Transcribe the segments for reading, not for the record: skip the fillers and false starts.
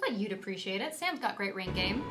but you'd appreciate it. Sam's got great ring game.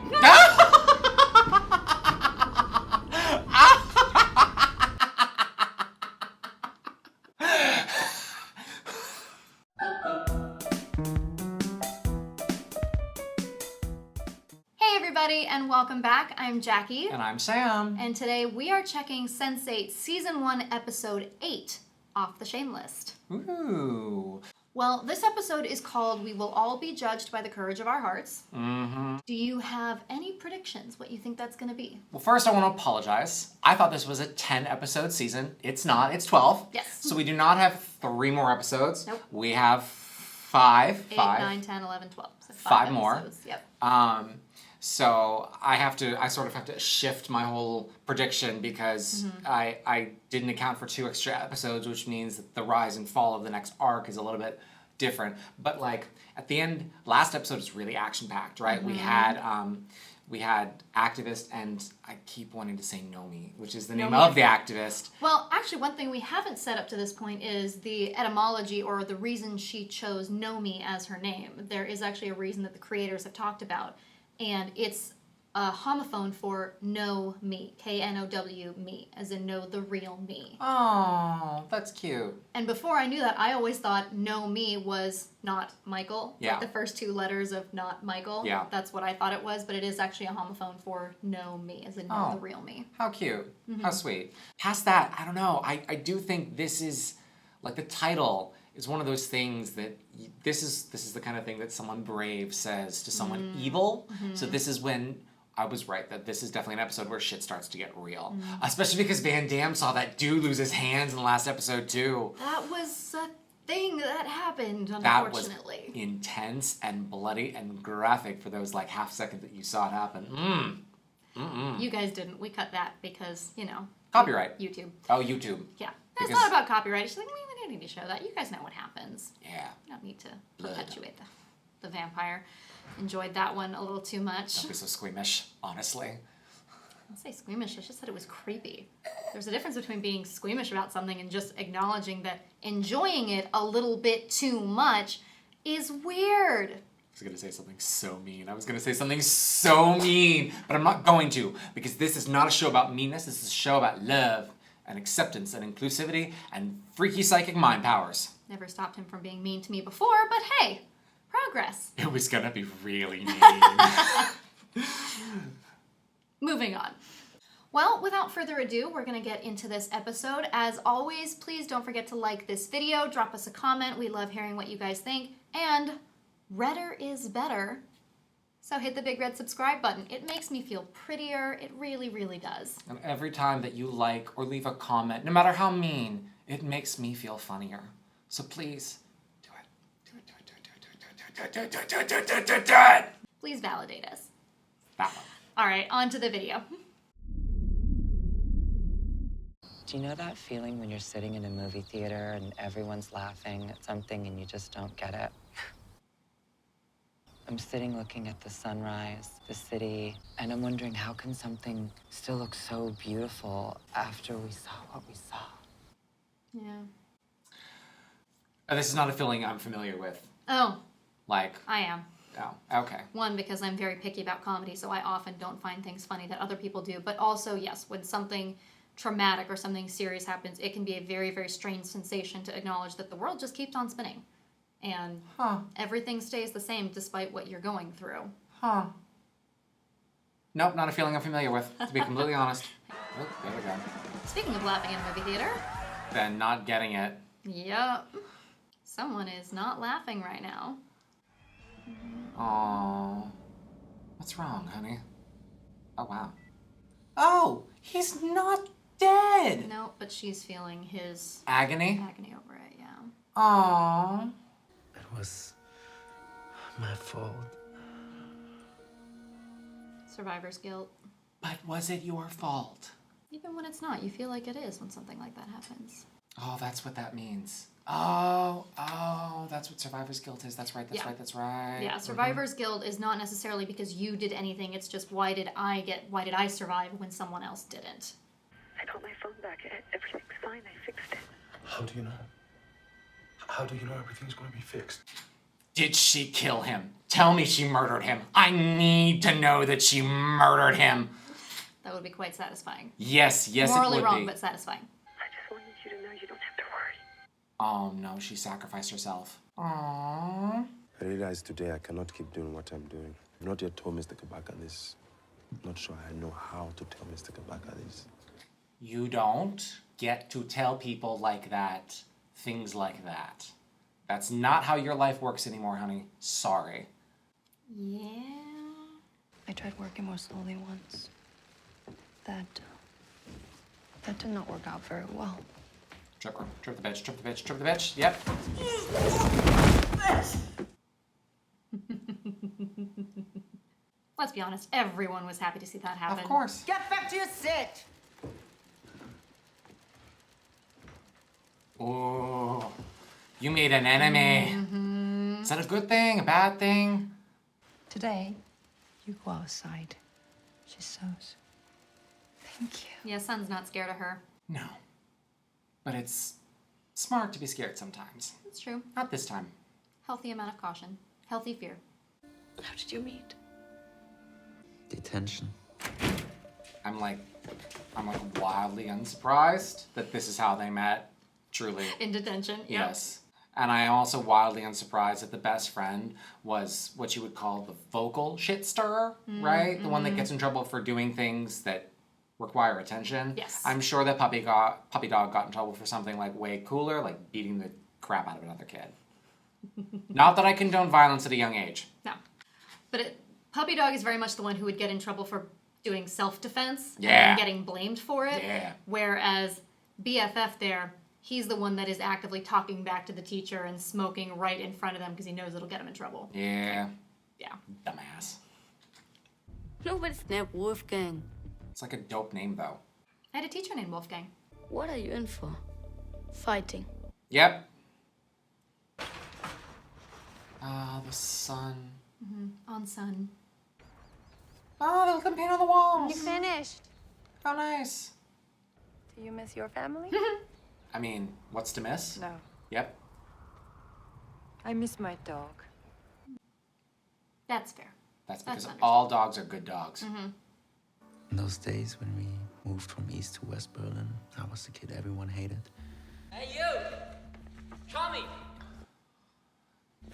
And welcome back. I'm Jackie. And I'm Sam. And today we are checking Sense8 Season 1, Episode 8 off the shame list. Ooh. Well, this episode is called We Will All Be Judged by the Courage of Our Hearts. Mm-hmm. Do you have any predictions what you think that's going to be? Well, first I want to apologize. I thought this was a 10-episode season. It's not. It's 12. Yes. So we do not have 3 more episodes. Nope. We have 5. 8, 9, 10, 11, 12. So 5 more. Episodes. Yep. So I sort of have to shift my whole prediction because I didn't account for 2 extra episodes, which means that the rise and fall of the next arc is a little bit different. But like at the end, last episode is really action-packed, right? Mm-hmm. We had Activist, and I keep wanting to say Nomi, which is the name of the activist. Well, actually, one thing we haven't set up to this point is the etymology or the reason she chose Nomi as her name. There is actually a reason that the creators have talked about. And it's a homophone for know me, K-N-O-W me, as in know the real me. Oh, that's cute. And before I knew that, I always thought know me was not Michael. Yeah. Like the first 2 letters of not Michael. Yeah. That's what I thought it was, but it is actually a homophone for know me, as in know the real me. How cute. How sweet. Past that, I don't know. I do think this is, like the title is one of those things that this is the kind of thing that someone brave says to someone evil. So this is when I was right that this is definitely an episode where shit starts to get real. Especially because Van Damme saw that dude lose his hands in the last episode too. That was a thing that happened, That unfortunately. was intense and bloody and graphic for those like half second that you saw it happen. You guys didn't. We cut that because, you know. Copyright. YouTube. Oh, YouTube. Yeah. It's not about copyright. She's like, we don't need to show that. You guys know what happens. Yeah. You don't need to perpetuate the vampire. Enjoyed that one a little too much. Don't be so squeamish, honestly. I didn't say squeamish. I just said it was creepy. There's a difference between being squeamish about something and just acknowledging that enjoying it a little bit too much is weird. I was going to say something so mean. But I'm not going to, because this is not a show about meanness. This is a show about love and acceptance and inclusivity and freaky psychic mind powers. Never stopped him from being mean to me before, but hey, progress. It was going to be really mean. Moving on. Well, without further ado, we're going to get into this episode. As always, please don't forget to like this video, drop us a comment. We love hearing what you guys think. And redder is better. So hit the big red subscribe button. It makes me feel prettier. It really, really does. And every time that you like or leave a comment, no matter how mean, it makes me feel funnier. So please, do it. Do it. Please validate us. That one. All right, on to the video. Do you know that feeling when you're sitting in a movie theater and everyone's laughing at something and you just don't get it? I'm sitting looking at the sunrise, the city, and I'm wondering how can something still look so beautiful after we saw what we saw? Yeah. This is not a feeling I'm familiar with. Oh, Like, I am. oh, okay. One, because I'm very picky about comedy, so I often don't find things funny that other people do. But also, yes, when something traumatic or something serious happens, it can be a very, very strange sensation to acknowledge that the world just keeps on spinning. And everything stays the same despite what you're going through. Nope, not a feeling I'm familiar with, to be completely honest. Oh, there we go. Speaking of laughing in a movie theater. Then not getting it. Yep. Someone is not laughing right now. Aww. What's wrong, honey? Oh, wow. Oh, he's not dead! No, but she's feeling his Agony? agony over it, yeah. Aww. It was my fault. Survivor's guilt. But was it your fault? Even when it's not, you feel like it is when something like that happens. Oh, that's what that means. Oh, that's what survivor's guilt is. That's right, that's right. Yeah, survivor's guilt is not necessarily because you did anything, it's just why did I survive when someone else didn't? I got my phone back. Everything's fine. I fixed it. How do you know? How do you know everything's going to be fixed? Did she kill him? Tell me she murdered him. I need to know that she murdered him. That would be quite satisfying. Yes, it would be. Morally wrong, but satisfying. I just wanted you to know you don't have to worry. Oh no, she sacrificed herself. Aww. I realize today I cannot keep doing what I'm doing. I've not yet told Mr. Kabaka this. I'm not sure I know how to tell Mr. Kabaka this. You don't get to tell people like that, things like that. That's not how your life works anymore, honey. Sorry. Yeah. I tried working more slowly once. That did not work out very well. Trip her. Trip the bitch. Trip the bitch. Trip the bitch. Yep. Let's be honest, everyone was happy to see that happen. Of course. Get back to your sit! Oh, you made an enemy. Mm-hmm. Is that a good thing? A bad thing? Today, you go outside. She sews. Thank you. Yeah, Sun's not scared of her. No. But it's smart to be scared sometimes. It's true. Not this time. Healthy amount of caution. Healthy fear. How did you meet? Detention. I'm like wildly unsurprised that this is how they met. Truly. In detention. Yep. Yes. And I am also wildly unsurprised that the best friend was what you would call the vocal shit stirrer, right? The one that gets in trouble for doing things that require attention. Yes. I'm sure that puppy dog got in trouble for something like way cooler, like beating the crap out of another kid. Not that I condone violence at a young age. No. But Puppy Dog is very much the one who would get in trouble for doing self-defense and Yeah. then getting blamed for it. Yeah. Whereas BFF there, he's the one that is actively talking back to the teacher and smoking right in front of them because he knows it'll get him in trouble. Yeah. Yeah. Dumbass. Nobody's named Wolfgang. It's like a dope name, though. I had a teacher named Wolfgang. What are you in for? Fighting. Yep. Ah, the sun. On Sun. Oh, the little paint on the walls. Finished. How nice. Do you miss your family? I mean, what's to miss? No. Yep. I miss my dog. That's fair. That's That's because all dogs are good dogs. In those days when we moved from East to West Berlin, I was the kid everyone hated. Hey, you! Tommy!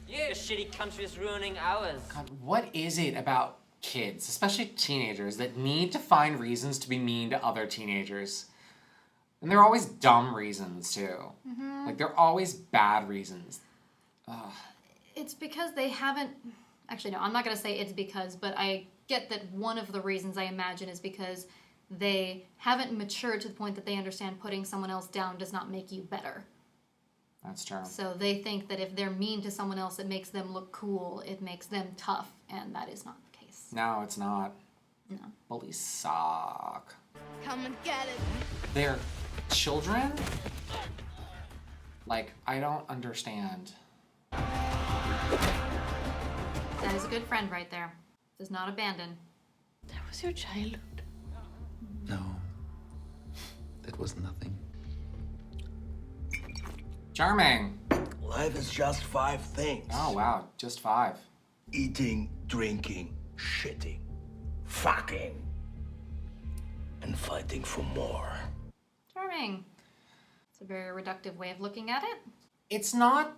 Yeah, this shitty country is ruining ours. God, what is it about kids, especially teenagers, that need to find reasons to be mean to other teenagers? And they're always dumb reasons, too. Like, they're always bad reasons. Ugh. It's because they haven't... Actually, no, I'm not going to say it's because, but I get that one of the reasons I imagine is because they haven't matured to the point that they understand putting someone else down does not make you better. That's true. So they think that if they're mean to someone else, it makes them look cool, it makes them tough, and that is not the case. No, it's not. No. Bullies suck. Come and get it. They're children? Like, I don't understand. That is a good friend right there. Does not abandon. That was your childhood. No, that was nothing. Charming. Life is just 5 things. Oh, wow. Just 5. Eating, drinking, shitting, fucking, and fighting for more. Charming. It's a very reductive way of looking at it. It's not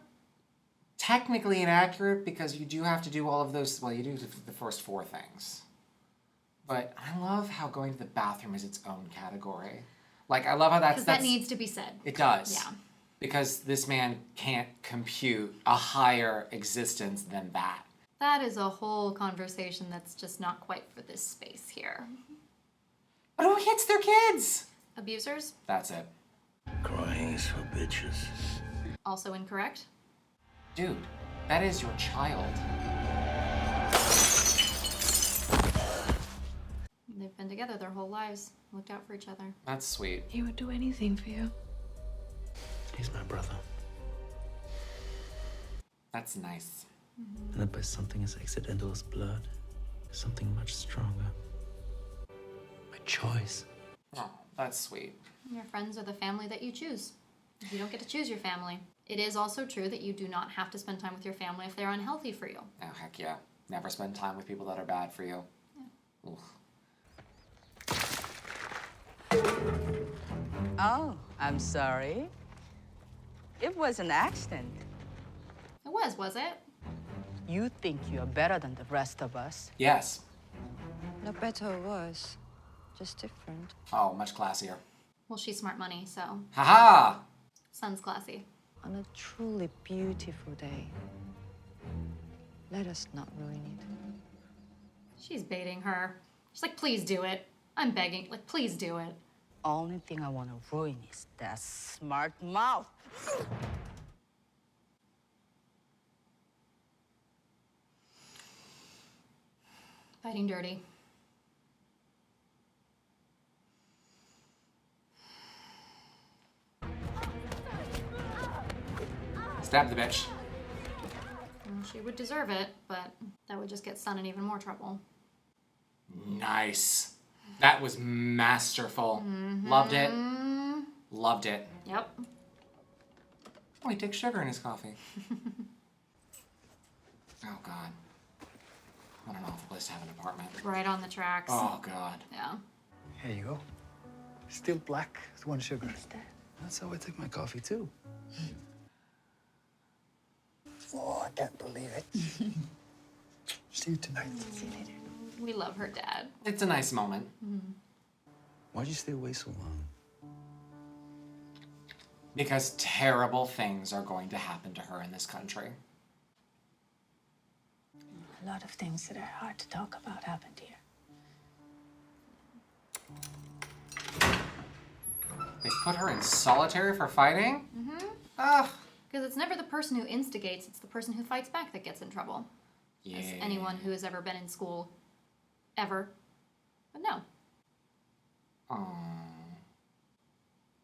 technically inaccurate because you do have to do all of those. Well, you do the first 4 things. But I love how going to the bathroom is its own category. Like, I love how Because that needs to be said. It does. Yeah. Because this man can't compute a higher existence than that. That is a whole conversation that's just not quite for this space here. But who hits their kids? Abusers? That's it. Crying is for bitches. Also incorrect. Dude, that is your child. They've been together their whole lives, looked out for each other. That's sweet. He would do anything for you. He's my brother. That's nice. And by something as accidental as blood, something much stronger. My choice. Oh, that's sweet. Your friends are the family that you choose. You don't get to choose your family. it is also true that you do not have to spend time with your family if they're unhealthy for you. Oh, heck yeah. Never spend time with people that are bad for you. Yeah. Oh, I'm sorry. It was an accident. It was it? You think you're better than the rest of us. Yes. Not better or worse, just different. Oh, much classier. Well, she's smart money, so Haha! Sun's classy. On a truly beautiful day, let us not ruin it. She's baiting her. She's like, please do it. I'm begging. Like, please do it. Only thing I want to ruin is that smart mouth. Fighting dirty. Stab the bitch. Well, she would deserve it, but that would just get Sun in even more trouble. Nice. That was masterful. Loved it. Loved it. Yep. Oh, he takes sugar in his coffee. Oh, God. I don't know if a place to have an apartment. Right on the tracks. Oh, God. Yeah. Here you go. Still black with 1 sugar. That's how I take my coffee, too. Oh, I can't believe it. See you tonight. See you later. We love her dad. It's a nice moment. Why'd you stay away so long? Because terrible things are going to happen to her in this country. A lot of things that are hard to talk about happened here. They put her in solitary for fighting? Ugh. Because it's never the person who instigates, it's the person who fights back that gets in trouble. Yeah. As anyone who has ever been in school, ever. But no. Aww.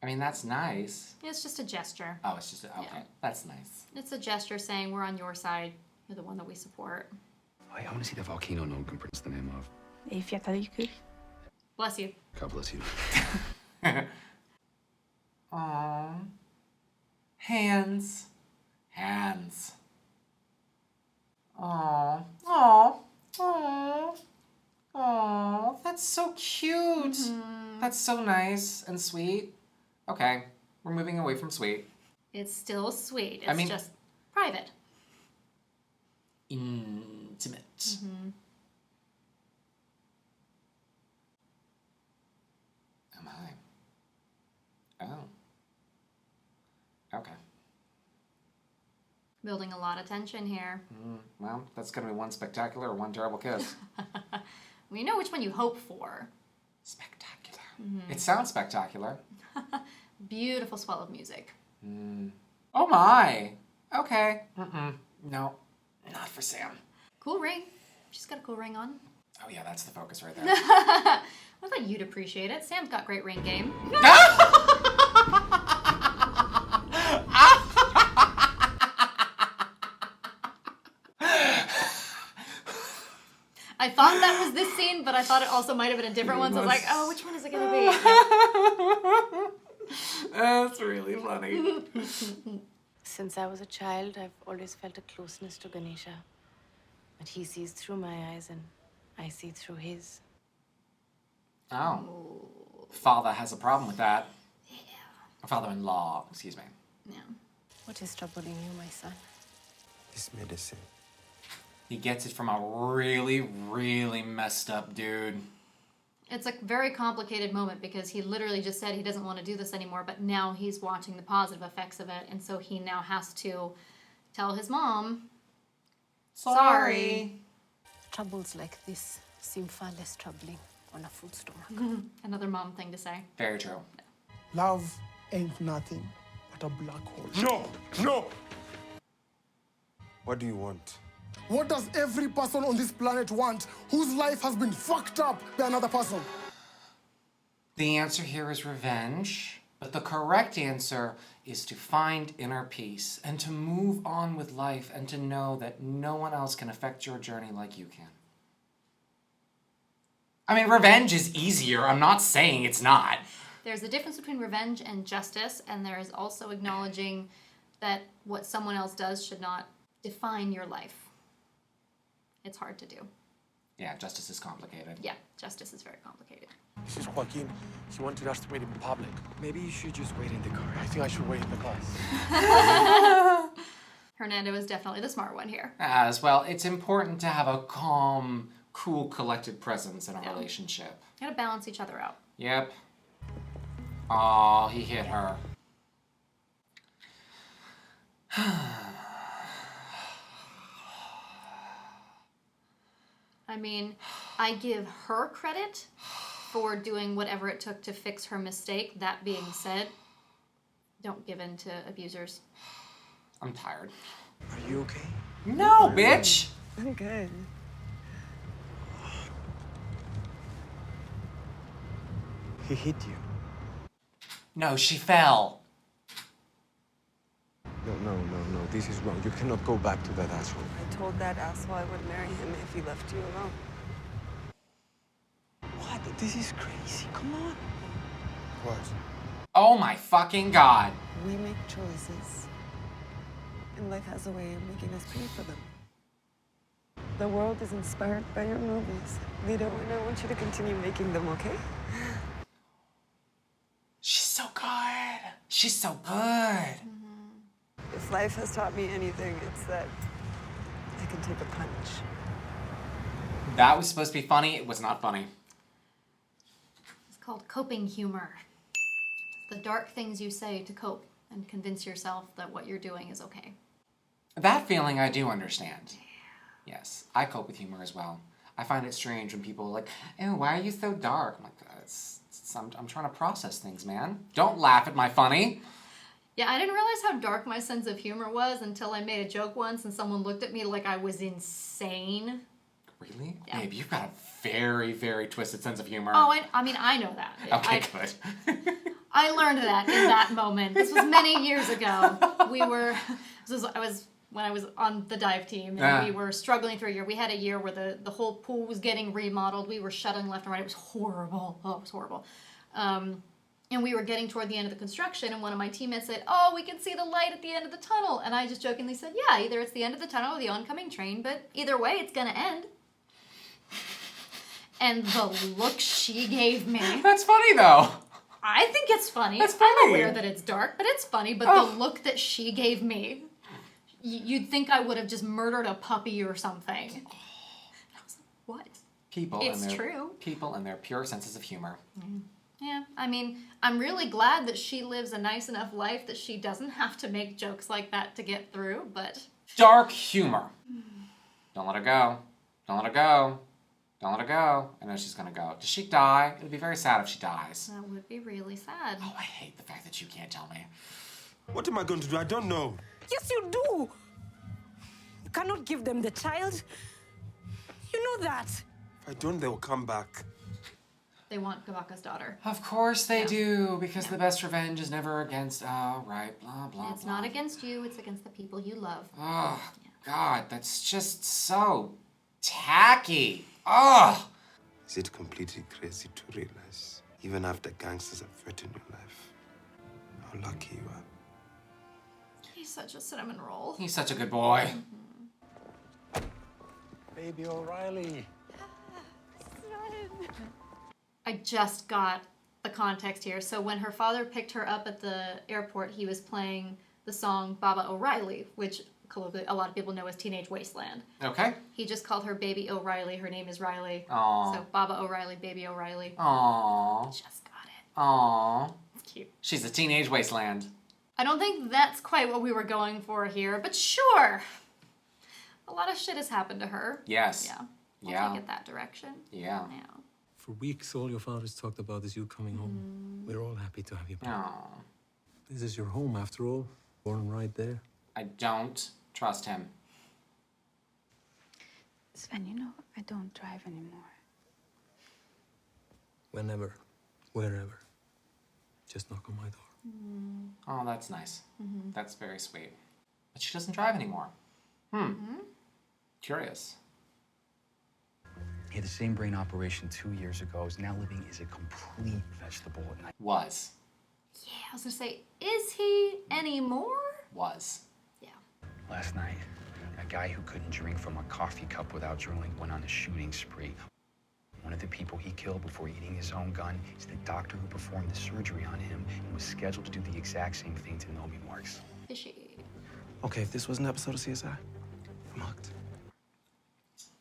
I mean, that's nice. It's just a gesture. Oh, it's just, okay. Yeah. That's nice. It's a gesture saying we're on your side. You're the one that we support. Oh, I want to see the volcano no one can pronounce the name of. Bless you. God bless you. Aww. Hands. Hands. Aww. Aww. Aww. Aww. That's so cute. That's so nice and sweet. Okay, we're moving away from sweet. It's still sweet. It's just private. Intimate. Am I? Oh. Okay. Building a lot of tension here. Well, that's gonna be one spectacular or one terrible kiss. We know which one you hope for. Spectacular. It sounds spectacular. Beautiful swell of music. Oh my! Okay. No, not for Sam. Cool ring. She's got a cool ring on. Oh yeah, that's the focus right there. I thought you'd appreciate it. Sam's got great ring game. I thought that was this scene, but I thought it also might have been a different one. So I was like, oh, which one is it going to be? That's really funny. Since I was a child, I've always felt a closeness to Ganesha. But he sees through my eyes and I see through his. Oh. Father has a problem with that. Yeah. Father-in-law, excuse me. Yeah. What is troubling you, my son? This medicine. He gets it from a really, really messed up dude. It's a very complicated moment because he literally just said he doesn't want to do this anymore, but now he's watching the positive effects of it, and so he now has to tell his mom, sorry. Troubles like this seem far less troubling on a full stomach. Another mom thing to say. Very true. Love ain't nothing but a black hole. No! No! What do you want? What does every person on this planet want whose life has been fucked up by another person? The answer here is revenge, but the correct answer is to find inner peace and to move on with life and to know that no one else can affect your journey like you can. I mean, revenge is easier. I'm not saying it's not. There's a difference between revenge and justice, and there is also acknowledging that what someone else does should not define your life. It's hard to do. Yeah, justice is complicated. Yeah, justice is very complicated. This is Joaquin. He wanted us to meet in public. Maybe you should just wait in the car. I think I should wait in the car. Hernando is definitely the smart one here. As well, it's important to have a calm, cool, collected presence in a relationship. You gotta balance each other out. Yep. Oh, he hit her. I mean, I give her credit for doing whatever it took to fix her mistake. That being said, don't give in to abusers. I'm tired. Are you okay? No, bitch! I'm good. He hit you. No, she fell. No. This is wrong. You cannot go back to that asshole. I told that asshole I would marry him if he left you alone. What? This is crazy. Come on. What? Oh my fucking god. We make choices, and life has a way of making us pay for them. The world is inspired by your movies, Lito, and I want you to continue making them, okay? She's so good. She's so good. If life has taught me anything, it's that I can take a punch. That was supposed to be funny. It was not funny. It's called coping humor. The dark things you say to cope and convince yourself that what you're doing is okay. That feeling I do understand. Yes, I cope with humor as well. I find it strange when people are like, "Oh, why are you so dark?" I'm like, I'm trying to process things, man. Don't laugh at my funny. Yeah, I didn't realize how dark my sense of humor was until I made a joke once and someone looked at me like I was insane. Really? Yeah. Babe, you've got a very, very twisted sense of humor. Oh, I mean, I know that. Okay, good. I learned that in that moment. This was many years ago. When I was on the dive team, and we were struggling through a year. We had a year where the whole pool was getting remodeled. We were shuttling left and right. It was horrible. Oh, it was horrible. And we were getting toward the end of the construction, and one of my teammates said, "Oh, we can see the light at the end of the tunnel." And I just jokingly said, "Yeah, either it's the end of the tunnel or the oncoming train, but either way, it's gonna end." And the look she gave me. That's funny, though. I think it's funny. That's funny. I'm aware that it's dark, but it's funny. But the look that she gave me, you'd think I would have just murdered a puppy or something. And I was like, what? It's true. People and their pure senses of humor. Yeah, I mean, I'm really glad that she lives a nice enough life that she doesn't have to make jokes like that to get through, but... Dark humor. Don't let her go. Don't let her go. Don't let her go. I know she's gonna go. Does she die? It would be very sad if she dies. That would be really sad. Oh, I hate the fact that you can't tell me. What am I going to do? I don't know. Yes, you do. You cannot give them the child. You know that. If I don't, they will come back. They want Kabaka's daughter. Of course they do, because the best revenge is never against... Oh, right, blah, blah, It's blah. not against you, it's against the people you love. Oh, God, that's just so tacky. Oh! Is it completely crazy to realize, even after gangsters have threatened your life, how lucky you are? He's such a cinnamon roll. He's such a good boy. Baby O'Reilly. I just got the context here. So when her father picked her up at the airport, he was playing the song Baba O'Reilly, which colloquially a lot of people know as Teenage Wasteland. Okay. He just called her Baby O'Reilly. Her name is Riley. Aww. So Baba O'Reilly, Baby O'Reilly. Aww. Just got it. Aww. It's cute. She's a teenage wasteland. I don't think that's quite what we were going for here, but sure. A lot of shit has happened to her. Yes. Yeah. Yeah. Take it that direction. Yeah. Yeah. For weeks, all your fathers talked about is you coming home. We're all happy to have you back. Aww. This is your home, after all. Born right there. I don't trust him. Sven, you know, I don't drive anymore. Whenever, wherever. Just knock on my door. Oh, that's nice. That's very sweet. But she doesn't drive anymore. Curious. He had the same brain operation 2 years ago. Is now living as a complete vegetable at night. Was. Yeah, I was gonna say, is he anymore? was. Last night, a guy who couldn't drink from a coffee cup without drooling went on a shooting spree. One of the people he killed before eating his own gun is the doctor who performed the surgery on him and was scheduled to do the exact same thing to Nomi Marks. Fishy. Okay, if this was an episode of CSI, I'm hooked.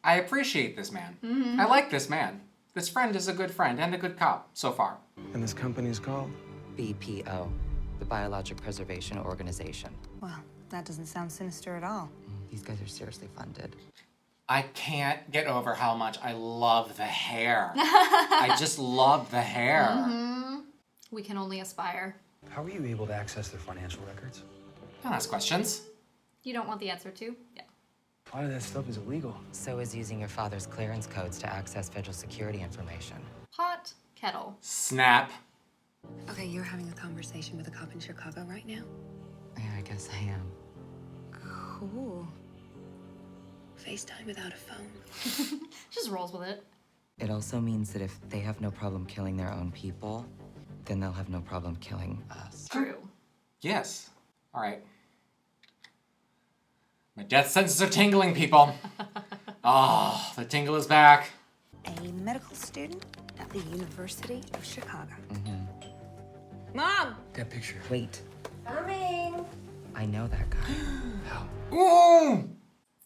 I appreciate this man. Mhm. I like this man. This friend is a good friend and a good cop so far. And this company is called? BPO, the Biologic Preservation Organization. Well, that doesn't sound sinister at all. These guys are seriously funded. I can't get over how much I love the hair. I just love the hair. Mhm. We can only aspire. How were you able to access their financial records? Don't ask questions. You don't want the answer to? Yeah. A lot of that stuff is illegal. So is using your father's clearance codes to access federal security information. Hot kettle. Snap. Okay, you're having a conversation with a cop in Chicago right now? Yeah, I guess I am. Cool. FaceTime without a phone. Just rolls with it. It also means that if they have no problem killing their own people, then they'll have no problem killing us. True. Yes. All right. My death senses are tingling, people. Oh, the tingle is back. A medical student at the University of Chicago. Mom! That picture. Wait, Coming! I know that guy. Ooh!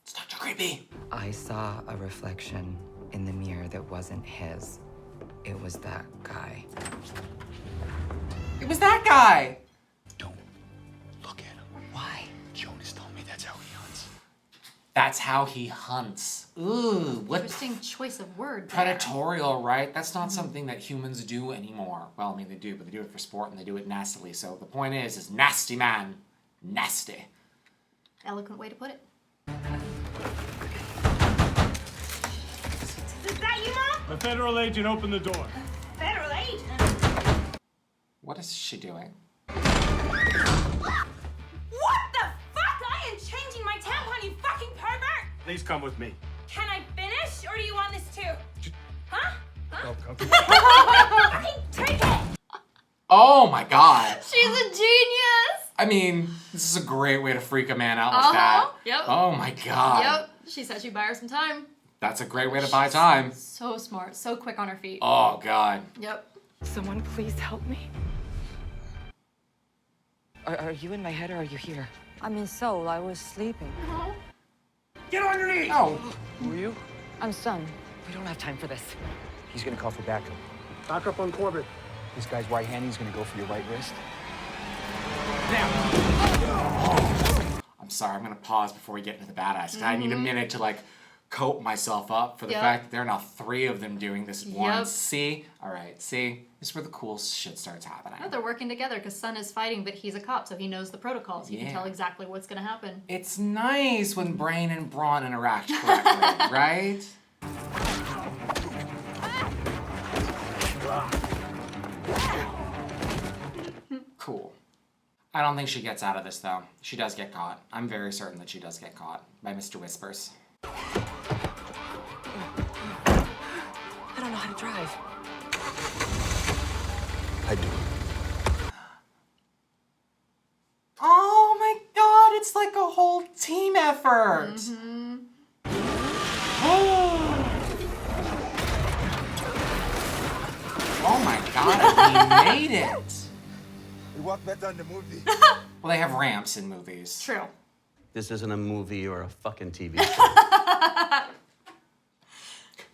It's not too creepy. I saw a reflection in the mirror that wasn't his. It was that guy. It was that guy. Look at him. Why? Jonas told me that's how he hunts. That's how he hunts. Ooh, what Interesting choice of word. there. predatorial, right? That's not something that humans do anymore. Well, I mean, they do, but they do it for sport and they do it nastily. So the point is nasty man. Nasty. Eloquent way to put it. Is that you, Mom? A federal agent, open the door. Federal agent? What is she doing? What the fuck? I am changing my tampon, you fucking pervert! Please come with me. Can I finish, or do you want this too? Huh? Oh, okay. Fucking take it! Oh my god. She's a genius! I mean, this is a great way to freak a man out like that. Yep. Oh my god. Yep. She said she'd buy her some time. That's a great way to buy time. So smart. So quick on her feet. Oh god. Yep. Someone please help me. Are you in my head or are you here? I'm in Seoul. I was sleeping. Get on your knees! Oh. Who are you? I'm Sun. We don't have time for this. He's gonna call for backup. Backup on Corbett. This guy's right-handed. He's gonna go for your right wrist. I'm sorry, I'm gonna pause before we get into the badass. 'Cause I need a minute to like cope myself up for the fact that there are now 3 of them doing this at once. See? Alright, see? This is where the cool shit starts happening. No, they're working together because Sun is fighting, but he's a cop, so he knows the protocols. He can Yeah. tell exactly what's gonna happen. It's nice when brain and brawn interact correctly, right? Cool. I don't think she gets out of this, though. She does get caught. I'm very certain that she does get caught by Mr. Whispers. I don't know how to drive. I do. Oh my god, it's like a whole team effort! Oh my god, he made it! It worked better in the movie. Well, they have ramps in movies. True. This isn't a movie or a fucking TV show.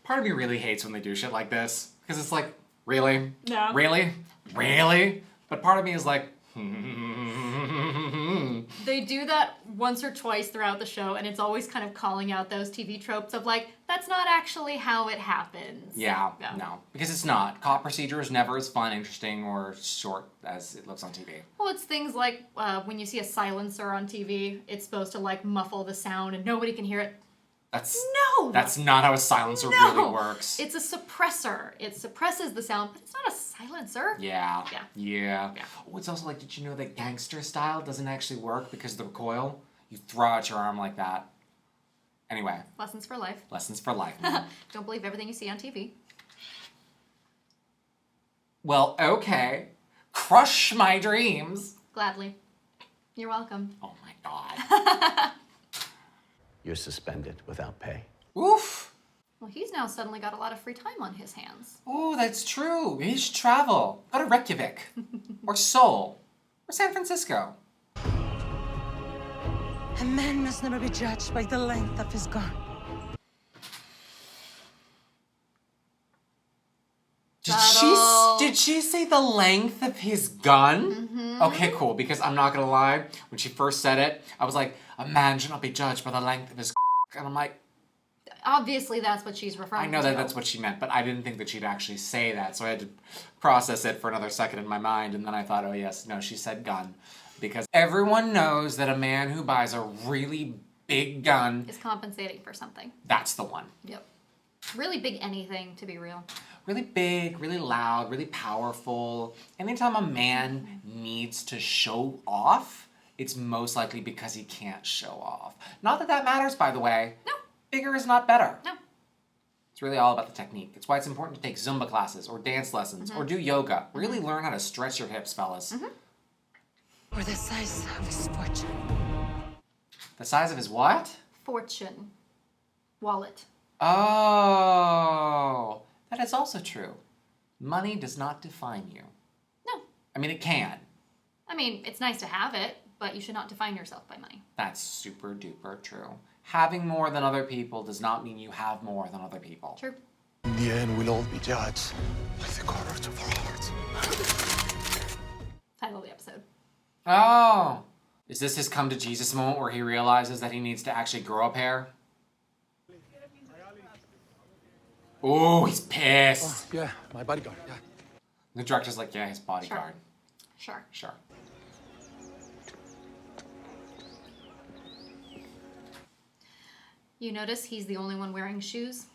Part of me really hates when they do shit like this. Because it's like, really? No. Really? Really? But part of me is like, They do that once or twice throughout the show, and it's always kind of calling out those TV tropes of like, that's not actually how it happens. yeah, no. Because it's not. Cop procedure is never as fun, interesting, or short as it looks on TV. Well, it's things like when you see a silencer on TV, it's supposed to like muffle the sound and nobody can hear it. That's not how a silencer really works. It's a suppressor. It suppresses the sound, but it's not a silencer. Yeah. Oh, it's also like, did you know that gangster style doesn't actually work because of the recoil? You throw out your arm like that. Anyway. Lessons for life. Lessons for life. Don't believe everything you see on TV. Well, okay. Crush my dreams. Gladly. You're welcome. Oh my God. You're suspended without pay. Oof. Well, he's now suddenly got a lot of free time on his hands. Oh, that's true. He should travel. Go to Reykjavik. Or Seoul. Or San Francisco. A man must never be judged by the length of his gun. Did she say the length of his gun? Mm-hmm. Okay, cool, because I'm not gonna lie, when she first said it, I was like, a man should not be judged by the length of his and I'm like, obviously that's what she's referring to. I know that that's what she meant, but I didn't think that she'd actually say that, so I had to process it for another second in my mind, and then I thought, oh yes, no, she said gun. Because everyone knows that a man who buys a really big gun is compensating for something. That's the one. Yep. Really big anything, to be real. Really big, really loud, really powerful. Anytime a man needs to show off, it's most likely because he can't show off. Not that that matters, by the way. No. Bigger is not better. No. It's really all about the technique. It's why it's important to take Zumba classes or dance lessons or do yoga. Really learn how to stretch your hips, fellas. Or the size of his fortune. The size of his what? Fortune. Wallet. Oh, that is also true. Money does not define you. No. I mean, it can. I mean, it's nice to have it, but you should not define yourself by money. That's super duper true. Having more than other people does not mean you have more than other people. True. In the end, we'll all be judged by the colors of our hearts. Title of the episode. Oh. Is this his come to Jesus moment where he realizes that he needs to actually grow up hair? Oh, he's pissed. Yeah, my bodyguard, yeah. The director's like, yeah, his bodyguard. Sure. Sure. You notice he's the only one wearing shoes?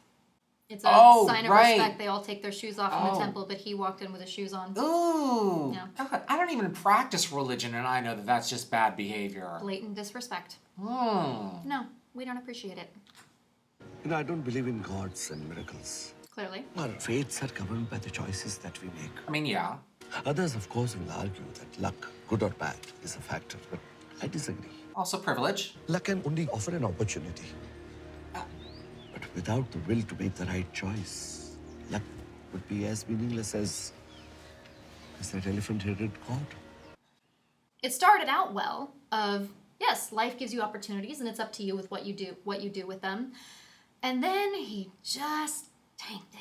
It's a sign of respect. They all take their shoes off in the temple, but he walked in with his shoes on. Ooh. Yeah. God, I don't even practice religion, and I know that that's just bad behavior. Blatant disrespect. Hmm. No, we don't appreciate it. You know, I don't believe in gods and miracles. Clearly. Our fates are governed by the choices that we make. I mean, yeah. Others, of course, will argue that luck, good or bad, is a factor, but I disagree. Also privilege. Luck can only offer an opportunity. But without the will to make the right choice, luck would be as meaningless as that elephant-headed god. It started out well of, yes, life gives you opportunities and it's up to you with what you do with them. And then he just tanked it.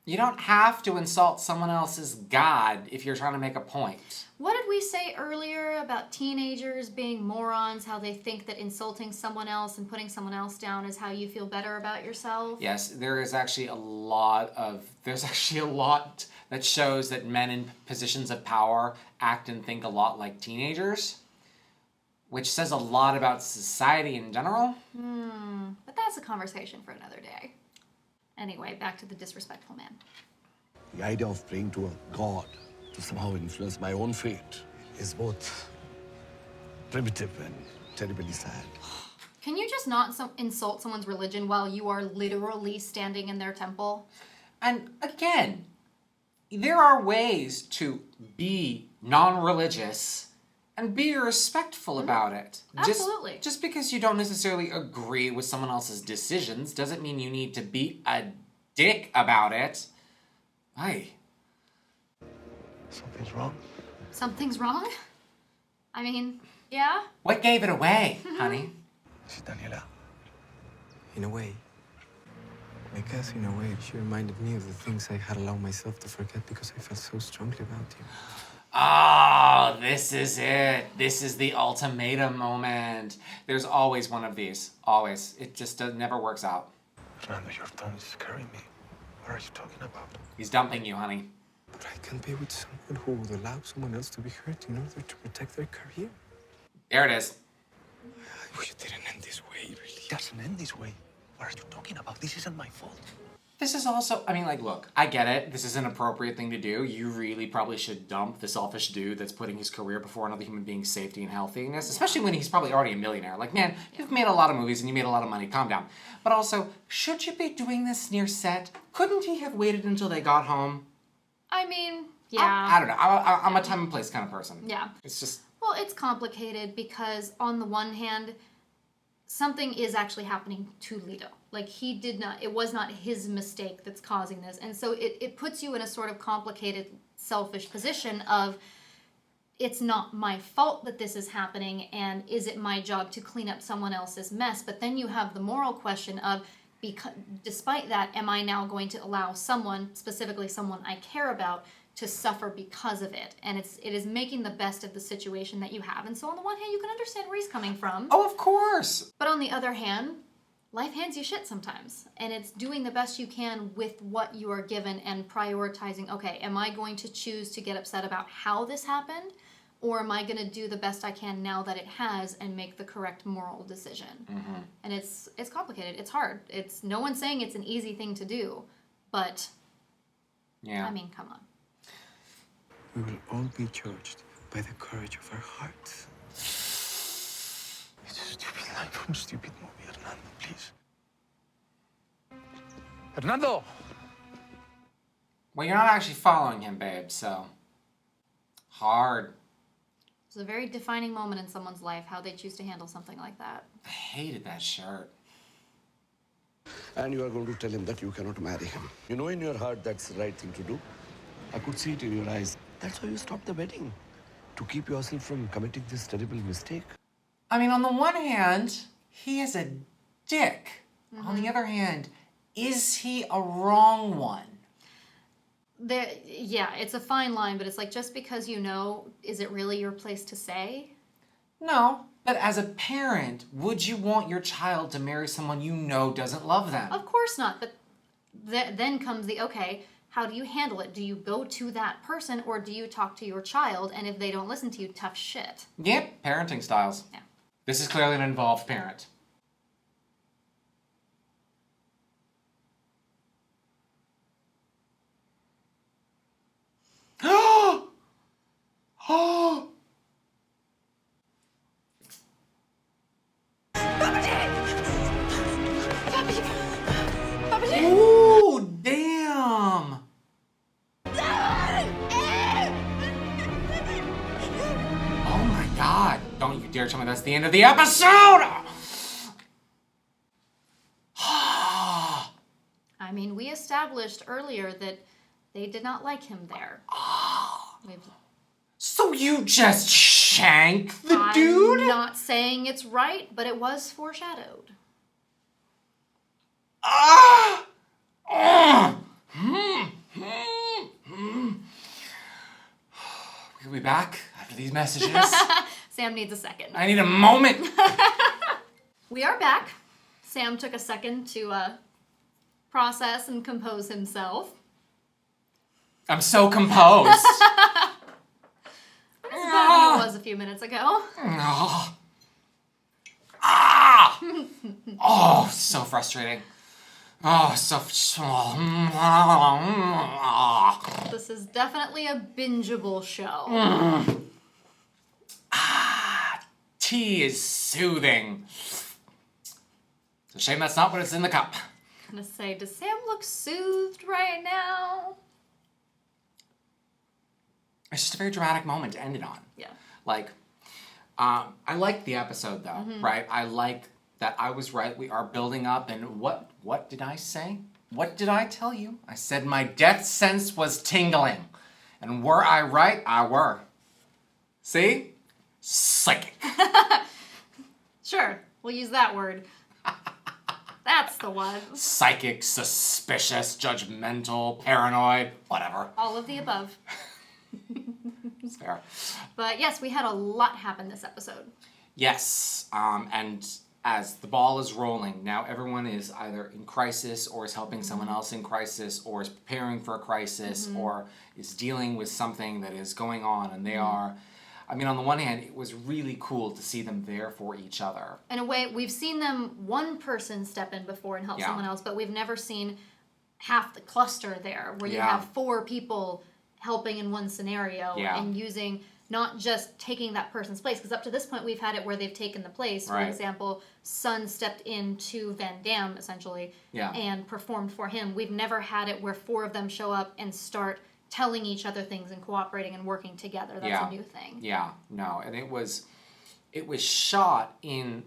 You don't have to insult someone else's God if you're trying to make a point. What did we say earlier about teenagers being morons, how they think that insulting someone else and putting someone else down is how you feel better about yourself? Yes, there's actually a lot that shows that men in positions of power act and think a lot like teenagers, which says a lot about society in general. But that's a conversation for another day. Anyway, back to the disrespectful man. The idea of praying to a god to somehow influence my own fate is both primitive and terribly sad. Can you just not insult someone's religion while you are literally standing in their temple? And again, there are ways to be non-religious and be respectful about it. Absolutely. Just because you don't necessarily agree with someone else's decisions doesn't mean you need to be a dick about it. Hey. Something's wrong. Something's wrong? I mean, yeah? What gave it away, honey? Daniela. In a way. I guess in a way, she reminded me of the things I had allowed myself to forget because I felt so strongly about you. Oh, this is it. This is the ultimatum moment. There's always one of these. Always. It just never works out. Fernando, your tongue is scaring me. What are you talking about? He's dumping you, honey. But I can't be with someone who would allow someone else to be hurt in order to protect their career. There it is. I wish it didn't end this way, really. It doesn't end this way. What are you talking about? This isn't my fault. This is also, I mean, like, look, I get it. This is an appropriate thing to do. You really probably should dump the selfish dude that's putting his career before another human being's safety and healthiness, especially when he's probably already a millionaire. Like, man, you've made a lot of movies and you made a lot of money. Calm down. But also, should you be doing this near set? Couldn't he have waited until they got home? I mean, yeah. I don't know. I'm a time and place kind of person. Yeah. It's just... Well, it's complicated because on the one hand, something is actually happening to Leto. Like, it was not his mistake that's causing this. And so it puts you in a sort of complicated, selfish position of, it's not my fault that this is happening, and is it my job to clean up someone else's mess? But then you have the moral question of, despite that, am I now going to allow someone, specifically someone I care about, to suffer because of it? And it is making the best of the situation that you have. And so on the one hand, you can understand where he's coming from. Oh, of course. But on the other hand, life hands you shit sometimes. And it's doing the best you can with what you are given and prioritizing, okay, am I going to choose to get upset about how this happened? Or am I going to do the best I can now that it has and make the correct moral decision? Mm-hmm. And it's complicated. It's hard. No one's saying it's an easy thing to do. But, yeah. I mean, come on. We will all be judged by the courage of our hearts. It's a stupid line from a stupid movie, Hernando, please. Hernando! Well, you're not actually following him, babe, so... Hard. It's a very defining moment in someone's life, how they choose to handle something like that. I hated that shirt. And you are going to tell him that you cannot marry him. You know in your heart that's the right thing to do. I could see it in your eyes. That's why you stopped the wedding. To keep yourself from committing this terrible mistake. I mean, on the one hand, he is a dick. Mm-hmm. On the other hand, is he a wrong one? Yeah, it's a fine line, but it's like, just because you know, is it really your place to say? No, but as a parent, would you want your child to marry someone you know doesn't love them? Of course not, but then comes the, okay, how do you handle it? Do you go to that person, or do you talk to your child, and if they don't listen to you, tough shit. Yep, parenting styles. Yeah. This is clearly an involved parent. Oh! Ooh, damn! Oh my god! Don't you dare tell me that's the end of the episode! I mean, we established earlier that they did not like him there. So you just shanked the dude? I'm not saying it's right, but it was foreshadowed. We'll be back after these messages. Sam needs a second. I need a moment. We are back. Sam took a second to process and compose himself. I'm so composed. That's about how it was a few minutes ago. Oh, so frustrating. Oh, so... This is definitely a bingeable show. Tea is soothing. It's a shame that's not what is in the cup. I'm gonna say, does Sam look soothed right now? It's just a very dramatic moment to end it on. Yeah. Like, I liked the episode though, right? I like that I was right. We are building up, and what did I say? What did I tell you? I said my death sense was tingling. And were I right? I were. See? Psychic. Sure, we'll use that word. That's the one. Psychic, suspicious, judgmental, paranoid, whatever. All of the above. It's fair. But yes, we had a lot happen this episode. Yes, and as the ball is rolling, now everyone is either in crisis or is helping someone else in crisis or is preparing for a crisis or is dealing with something that is going on, and they are... I mean, on the one hand, it was really cool to see them there for each other. In a way, we've seen one person step in before and help someone else, but we've never seen half the cluster there, where you have 4 people helping in one scenario and using, not just taking that person's place, because up to this point we've had it where they've taken the place. For example, Sun stepped into Van Damme, essentially, and performed for him. We've never had it where 4 of them show up and start telling each other things and cooperating and working together. That's a new thing. Yeah, no, and it was shot in.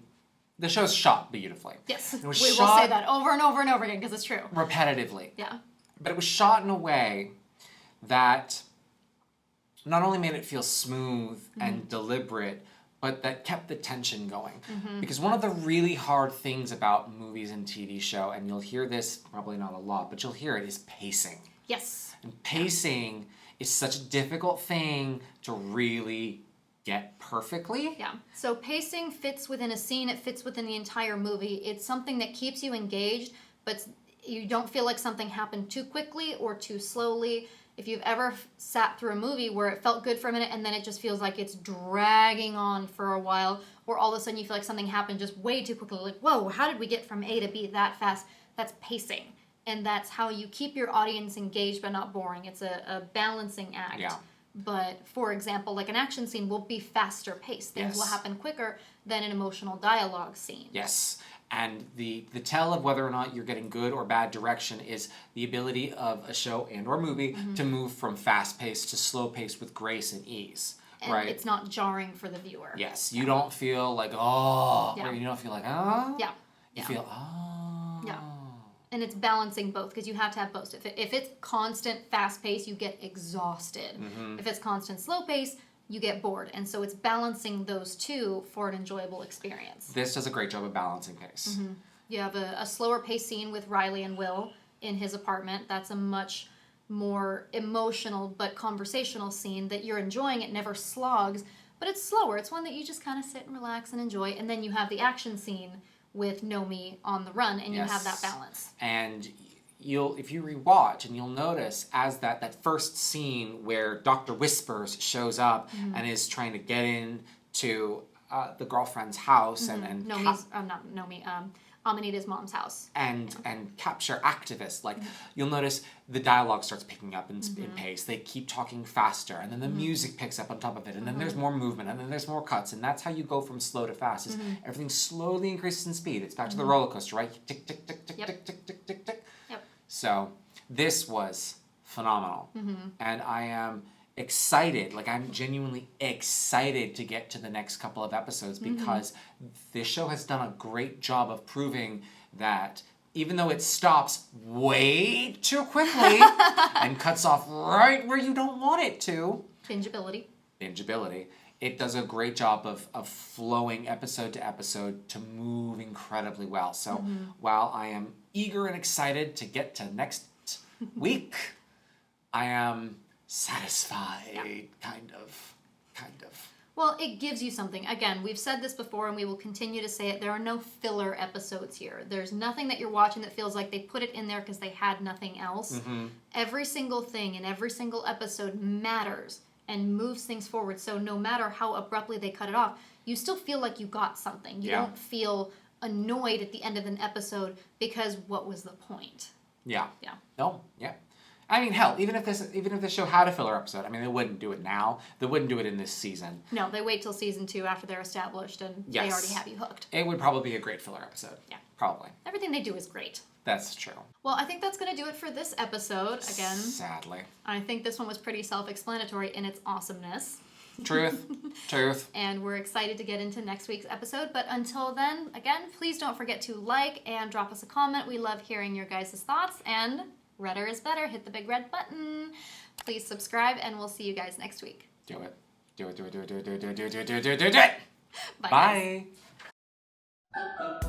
The show's shot beautifully. Yes, It was we will shot say that over and over and over again because it's true. repetitively. Yeah. But it was shot in a way that not only made it feel smooth and deliberate, but that kept the tension going. Because one of the really hard things about movies and TV show, and you'll hear this probably not a lot, but you'll hear it, is pacing. Yes. And pacing is such a difficult thing to really get perfectly. Yeah. So pacing fits within a scene, it fits within the entire movie. It's something that keeps you engaged, but you don't feel like something happened too quickly or too slowly. If you've ever sat through a movie where it felt good for a minute and then it just feels like it's dragging on for a while, or all of a sudden you feel like something happened just way too quickly, like, whoa, how did we get from A to B that fast? That's pacing. And that's how you keep your audience engaged but not boring. It's a balancing act. Yeah. But, for example, like an action scene will be faster paced. Things will Yes. happen quicker than an emotional dialogue scene. Yes. And the tell of whether or not you're getting good or bad direction is the ability of a show and or movie to move from fast-paced to slow-paced with grace and ease. And right? it's not jarring for the viewer. Yes. You don't feel like, oh. Yeah. Or you don't feel like, oh. Yeah. You feel, oh. Yeah. And it's balancing both because you have to have both. If it's constant fast pace, you get exhausted. If it's constant slow pace, you get bored. And so it's balancing those two for an enjoyable experience. This does a great job of balancing pace. You have a slower pace scene with Riley and Will in his apartment. That's a much more emotional but conversational scene that you're enjoying. It never slogs, but it's slower. It's one that you just kind of sit and relax and enjoy. And then you have the action scene with Nomi on the run, and you have that balance. And if you rewatch, and you'll notice as that first scene where Dr. Whispers shows up and is trying to get into the girlfriend's house and Nomi's, not Nomi, Amanita's mom's house. And capture activists. Like, you'll notice the dialogue starts picking up in pace. They keep talking faster, and then the music picks up on top of it, and then there's more movement, and then there's more cuts, and that's how you go from slow to fast. Is everything slowly increases in speed. It's back to the roller coaster, right? Tick, tick, tick, tick, tick, tick, tick, tick, tick. Yep. So this was phenomenal, and I am excited. Like, I'm genuinely excited to get to the next couple of episodes because this show has done a great job of proving that even though it stops way too quickly and cuts off right where you don't want it to, bingeability, it does a great job of flowing episode to episode to move incredibly well. So while I am eager and excited to get to next week, I am satisfied, kind of. Well, it gives you something. Again, we've said this before and we will continue to say it. There are no filler episodes here. There's nothing that you're watching that feels like they put it in there because they had nothing else. Every single thing in every single episode matters and moves things forward. So no matter how abruptly they cut it off, you still feel like you got something. You don't feel annoyed at the end of an episode because what was the point? Yeah. Yeah. No, yeah. I mean, hell, even if this show had a filler episode, I mean, they wouldn't do it now. They wouldn't do it in this season. No, they wait till season 2 after they're established and they already have you hooked. It would probably be a great filler episode. Yeah. Probably. Everything they do is great. That's true. Well, I think that's going to do it for this episode. Again, sadly. I think this one was pretty self-explanatory in its awesomeness. Truth. Truth. And we're excited to get into next week's episode. But until then, again, please don't forget to like and drop us a comment. We love hearing your guys' thoughts. And redder is better. Hit the big red button. Please subscribe, and we'll see you guys next week. Do it. Do it. Bye. Bye.